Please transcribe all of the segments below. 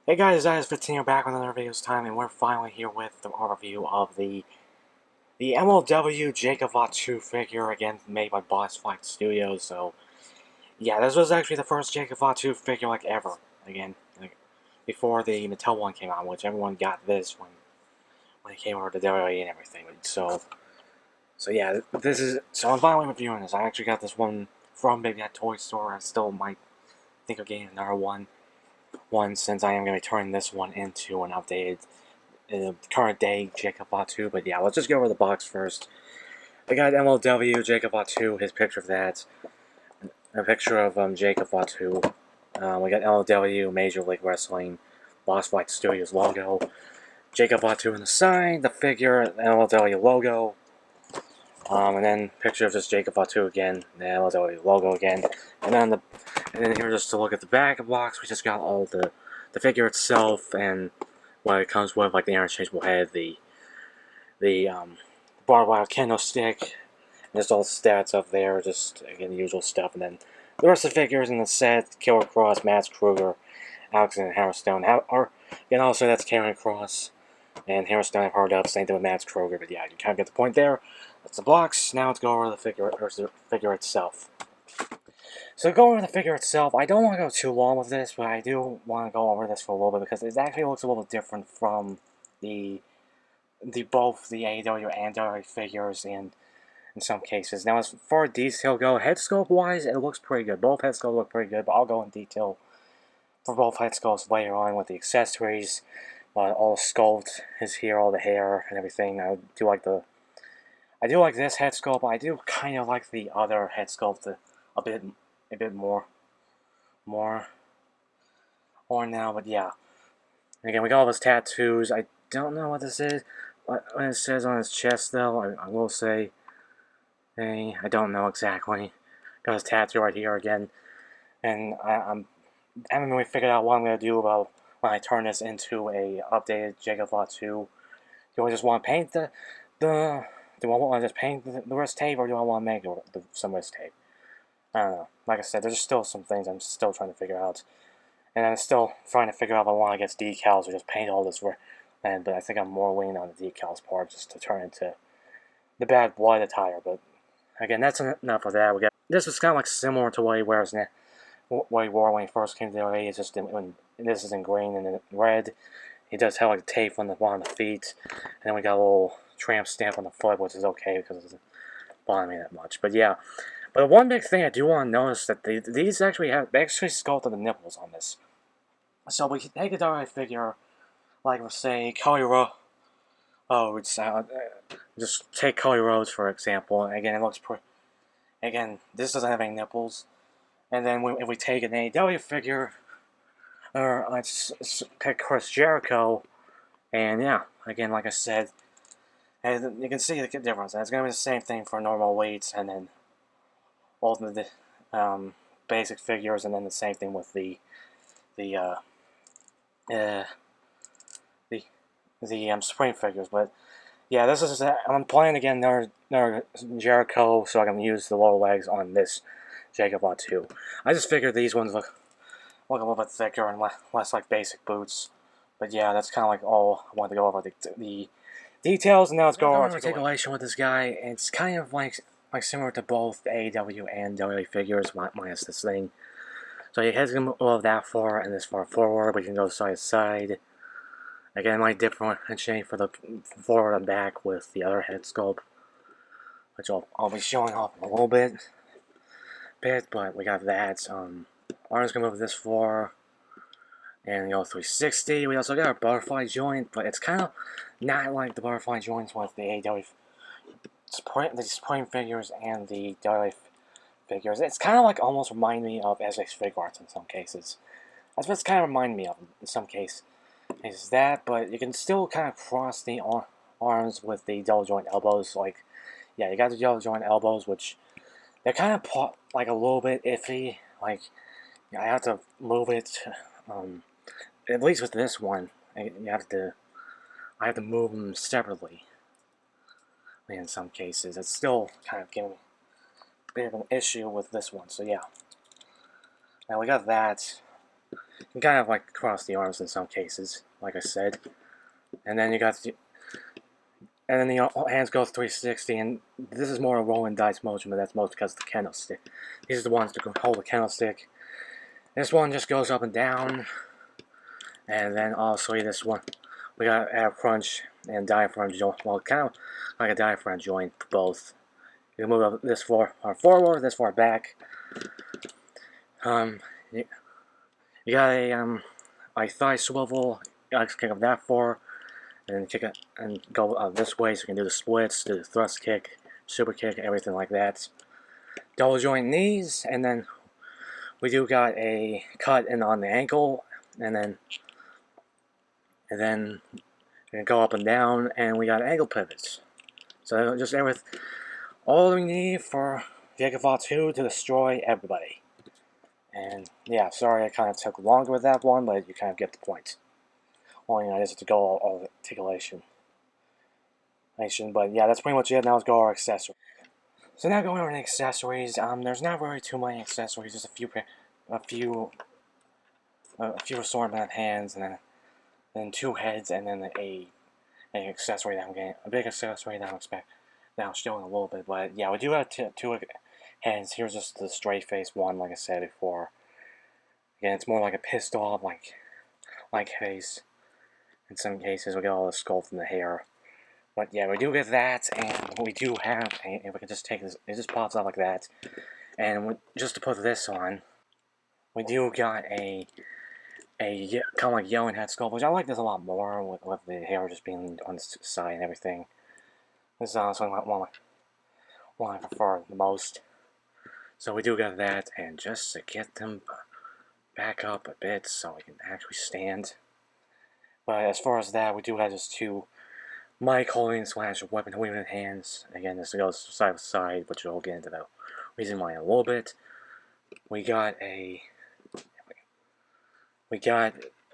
Hey guys, that is 15 here back with another video's time, and we're finally here with the review of the MLW Jacob Fatu figure, again made by Boss Fight Studios. So yeah, this was actually the first Jacob Fatu figure like ever. Again, like before the Mattel one came out, which everyone got this when it came over to WWE and everything. So yeah, so I'm finally reviewing this. I actually got this one from Big Bad Toy Store. I still might think of getting another one since I am going to be turning this one into an updated current day Jacob Fatu. But yeah, let's just go over the box first. I got MLW Jacob Fatu, his picture of that, a picture of Jacob Fatu. We got MLW Major League Wrestling Boss Fight Studios logo. Jacob Fatu on the side, the figure, the MLW logo, and then picture of just Jacob Fatu again, the MLW logo again, and then here just to look at the back of the box, we just got all the figure itself and what it comes with, like the interchangeable head, the barbed wire candlestick, just all the stats up there, just again the usual stuff, and then the rest of the figures in the set: Killer Cross, Matt Kruger, Alexander Hammerstone, and also that's Karen Cross and Hammerstone. I've heard of, same thing with Matt Kruger, but yeah, you kind of get the point there. That's the box. Now let's go over the figure itself. So going over the figure itself, I don't want to go too long with this, but I do want to go over this for a little bit because it actually looks a little different from the both the AEW and WWE figures in some cases. Now, as far as detail go, head sculpt wise, it looks pretty good. Both head sculpts look pretty good, but I'll go in detail for both head sculpts later on with the accessories. All the sculpt is here, all the hair and everything. I do like this head sculpt, but I do kind of like the other head sculpt a bit more now. But yeah, again, we got all his tattoos. I don't know what this is. What it says on his chest, though, I will say, hey, I don't know exactly. Got his tattoo right here again, and I haven't really figured out what I'm gonna do about when I turn this into a updated Jacob 2. Do I just want to paint the do I want to just paint the wrist tape, or do I want to make some wrist tape? I don't know. Like I said, there's still some things I'm still trying to figure out. And I'm still trying to figure out if I want to get decals or just paint all this. But I think I'm more leaning on the decals part just to turn into the bad blood attire. But again, that's enough of that. This is kind of like similar to what he wears now. What he wore when he first came to the LA. It's just when this is in green and in red. He does have like tape on the feet, and then we got a little tramp stamp on the foot, which is okay because it doesn't bother me that much. But yeah, but one big thing I do want to notice that these they actually sculpted the nipples on this. So we take a direct figure, like we'll say Cody Rhodes. Oh, just take Cody Rhodes for example. Again, it looks again, this doesn't have any nipples. And then if we take an AEW figure, or let's take Chris Jericho, and yeah, again, like I said, and you can see the difference. And it's going to be the same thing for normal weights, and then all the basic figures, and then the same thing with the uh, the spring figures. But yeah, this is I'm playing again. Their Jericho, so I can use the lower legs on this Jacob Lot 2. I just figured these ones look a little bit thicker and less like basic boots. But yeah, that's kind of like all I wanted to go over the details. And now let's go over articulation with this guy. It's kind of like similar to both AEW and WWE figures, minus this thing. So your head's gonna move that far and this far forward. We can go side to side. Again, might differentiate for the forward and back with the other head sculpt, which I'll be showing off in a little bit. But we got that. Arms gonna move this far, and 360. We also got our butterfly joint, but it's kind of not like the butterfly joints with the AEW spring figures and the WWE figures. It's kind of like almost remind me of SX Fig Arts in some cases. That's what it's kind of remind me of in some cases. Is that, but you can still kind of cross the arms with the double joint elbows. Like, yeah, you got the double joint elbows, which they're kind of like a little bit iffy. Like, I have to move it. At least with this one, I have to move them separately. In some cases, it's still kind of giving me a bit of an issue with this one. So yeah, now we got that. You kind of like cross the arms in some cases, like I said. And then you got the, and then the hands go 360, and this is more a rolling dice motion, but that's mostly because of the candlestick. These are the ones to hold the candlestick. This one just goes up and down, and then also this one, we got ab crunch and diaphragm joint. Well, kind of like a diaphragm joint for both. You can move this far forward, this far back. You got a thigh swivel. You got to kick up that far, and then kick it and go this way, so you can do the splits, do the thrust kick, super kick, everything like that. Double joint knees, and then we do got a cut in on the ankle, and then you go up and down, and we got ankle pivots. So just all we need for Jacob Fatu to destroy everybody. And yeah, sorry I kind of took longer with that one, but you kind of get the point. Only I just have to go all the articulation. But yeah, that's pretty much it. Now let's go our accessories. So now going over the accessories, there's not really too many accessories. Just a few assortment of hands, and then 2 heads, and then an accessory that I'm getting, a big accessory that I'm showing a little bit. But yeah, we do have 2 hands. Here's just the straight face one, like I said before. Again, it's more like a pissed off, like face. In some cases, we get all the skull from the hair. But yeah, we do get that, and we do have, if we can just take this, it just pops out like that. And just to put this on, we do got a kind of like yelling head sculpt, which I like this a lot more, with the hair just being on the side and everything. This is honestly one I prefer the most. So we do got that, and just to get them back up a bit so we can actually stand. But as far as that, we do have just 2 mic holding / weapon wielding hands. Again, this goes side to side, which we'll get into the reason why in a little bit. We got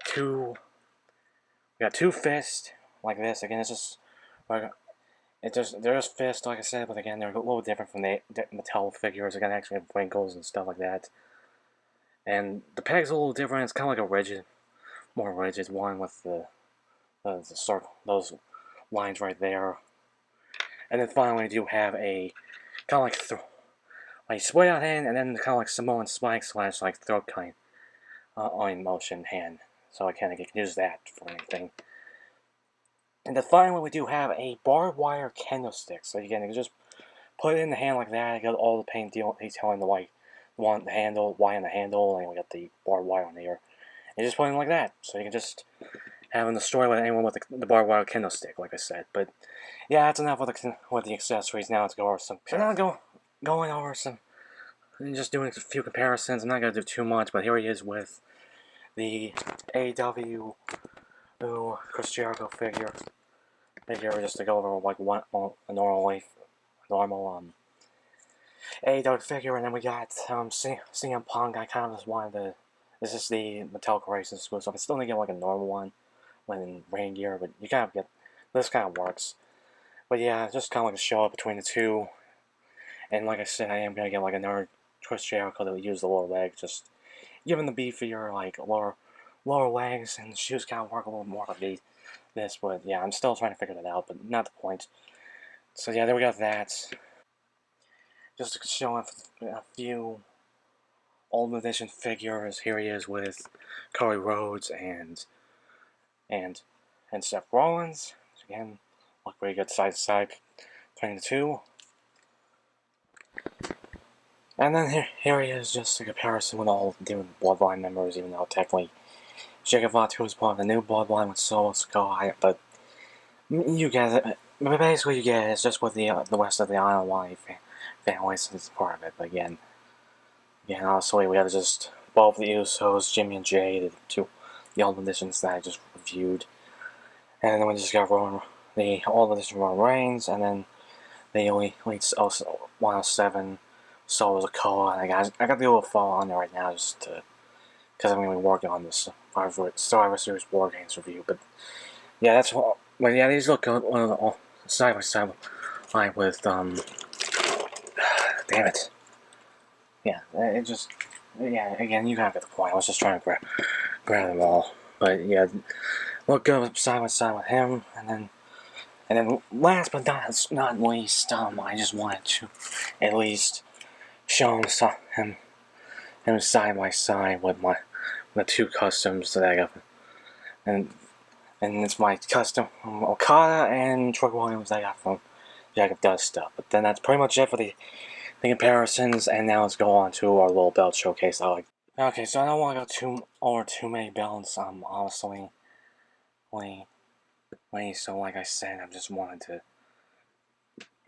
2 fists like this. Again, they're just fists, like I said, but again, they're a little different from the Mattel figures. Again, actually have wrinkles and stuff like that. And the peg's a little different. It's kind of like a more rigid one with the circle, those lines right there. And then finally, we do have a kind of like sway out hand, and then kind of like Samoan spike / like throat kind on motion hand. So I kind of can use that for anything. And then finally, we do have a barbed wire candlestick. So again, you can just put it in the hand like that. You got all the paint detailing the white, the handle, white on the handle, and we got the barbed wire on here. And just put it in like that. So you can just have them destroy anyone with the barbed wire candlestick, like I said. But yeah, that's enough with the accessories. Now let's go over some. So now going over some, and just doing a few comparisons. I'm not gonna do too much, but here he is with the AW Chris Jericho figure. Just to go over like a normal AW figure, and then we got CM Punk. I kind of just wanted to. This is the Mattel Creation exclusive. I still need to get like a normal one when in rain gear, but you kind of get this kind of works. But yeah, just kind of like a show up between the 2. And like I said, I am gonna get like another Chris Jericho that would use the lower leg, just given the beefier like lower legs, and the shoes kind of work a little more like this. But yeah, I'm still trying to figure that out, but not the point. So yeah, there we got that. Just to show off a few old edition figures. Here he is with Cody Rhodes and Seth Rollins. Again, look pretty good side to side between the 2. And then here he is, just a comparison with all the different Bloodline members, even though technically Jacob Fatu is part of the new Bloodline with Solo Sky, but you get it. Basically, you get it. It's just with the rest of the Island Wine families is part of it. But again, honestly, we got just both the Usos, Jimmy and Jay, the old editions that I just reviewed, and then we just got the old edition Roman Reigns, and then the Elite 107 Solo Sikoa. And I got the little fall on there right now just because I'm going to be working on this Survivor Series War Games review. But yeah, that's what. But yeah, these look good side by side line with damn it. Yeah, it just yeah, again, you gotta get the point. I was just trying to grab them all. But yeah, look good side by side with him, and then last but not least, I just wanted to at least show him side by side with the two customs that I got, and it's my custom Okada and Truck Williams that I got from Jack of Dust stuff. But then that's pretty much it for the comparisons, and now let's go on to our little belt showcase. Okay, so I don't want to go over too many belts. Honestly, so like I said, I just wanted to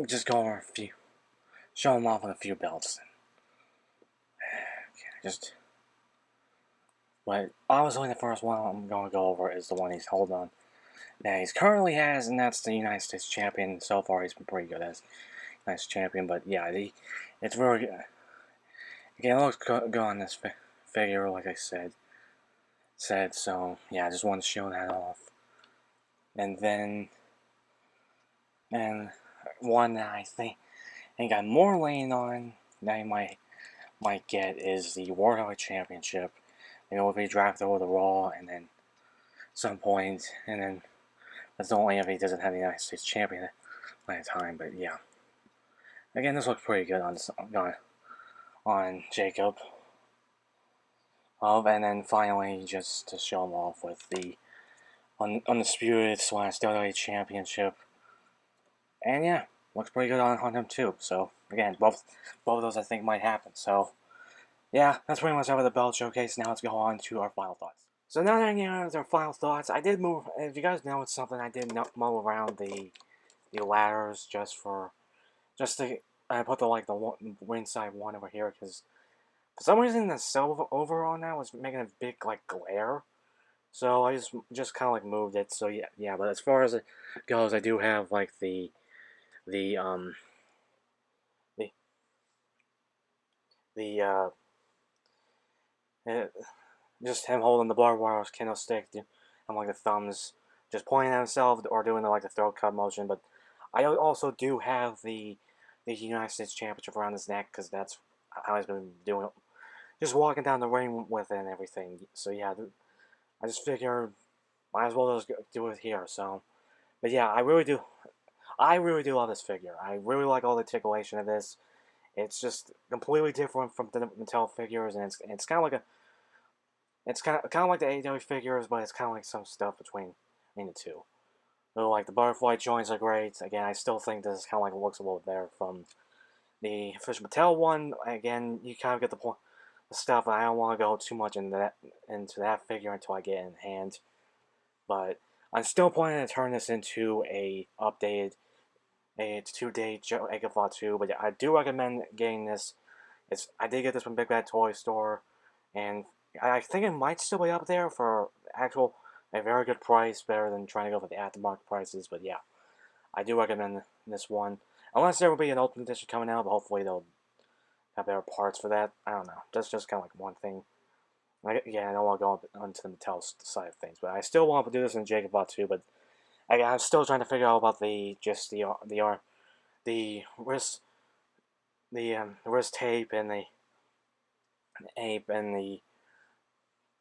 just go over a few, show them off with a few belts. Okay, but obviously the first one I'm going to go over is the one he's holding on that he currently has, and that's the United States champion. So far, he's been pretty good as United States champion. But yeah, it's really good. Again, it looks good on this figure, like I said. So yeah, I just wanted to show that off. And then, and one that I think I'm more laying on that I might get is the World Heavyweight Championship. You know, if he drafted over the Raw, and then some point, and then that's only if he doesn't have the United States champion at the time. But yeah, again, this looks pretty good on Jacob. And then finally, just to show him off with the Undisputed / WWE Championship. And yeah, looks pretty good on him too. So again, both of those I think might happen. So yeah, that's pretty much over the belt showcase. Now let's go on to our final thoughts. So now that you know our final thoughts, I did move. If you guys know, it's something I did mull around the ladders just to I put the ringside one over here because for some reason the silver over on that was making a big glare. So I just kind of moved it. So yeah. But as far as it goes, I do have the um the the uh, just him holding the barbed wire candlestick and the thumbs just pointing at himself or doing the throat cut motion. But I also do have the United States Championship around his neck because that's how he's been doing it. Just walking down the ring with it and everything. So yeah, I just figured might as well just do it here. So, but yeah, I really do love this figure. I really like all the articulation of this. It's just completely different from the Mattel figures, and it's kind of like the AEW figures, but it's kind of like some stuff between the two. So, the butterfly joints are great. Again, I still think this kind of looks a little better from the official Mattel one. Again, you kind of get the point, the stuff. I don't want to go too much into that figure until I get it in hand. But I'm still planning to turn this into a 2-day Jacob Fatu. But yeah, I do recommend getting this. I did get this from Big Bad Toy Store, and I think it might still be up there for a very good price, better than trying to go for the aftermarket prices. But yeah, I do recommend this one. Unless there will be an Ultimate Edition coming out, but hopefully they'll have better parts for that. I don't know. That's just kind of one thing. I don't want to go onto the Mattel side of things, but I still want to do this in Jacob Bot too. But I'm still trying to figure out about the wrist wrist tape and the ape and the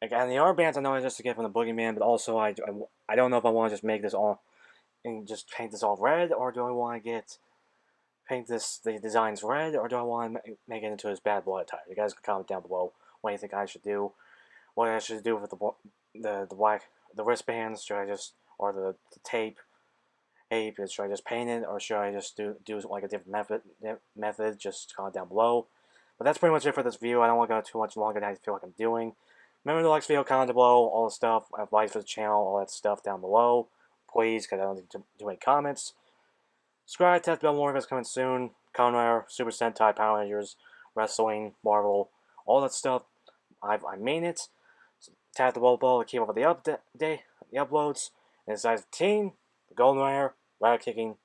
the armbands. I know I just to get from the Boogeyman, but also I don't know if I want to just make this all and just paint this all red, or do I want to paint the designs red, or do I want to make it into his Bad Blood attire? You guys can comment down below what you think I should do. What I should do with the wristbands? Should I just or the tape? Should I just paint it, or should I just do a different method? Just comment down below. But that's pretty much it for this video. I don't want to go too much longer than I feel like I'm doing. Remember to like this video, comment down below, all the stuff, advice for the channel, all that stuff down below. Please, because I don't need to do any comments. Subscribe, tap the bell, more videos coming soon. Kamen Rider, Super Sentai, Power Rangers, Wrestling, Marvel, all that stuff. I mean it. Tap the bell to keep up with the uploads. And it's size 15, the Golden Rider, Rider Kicking,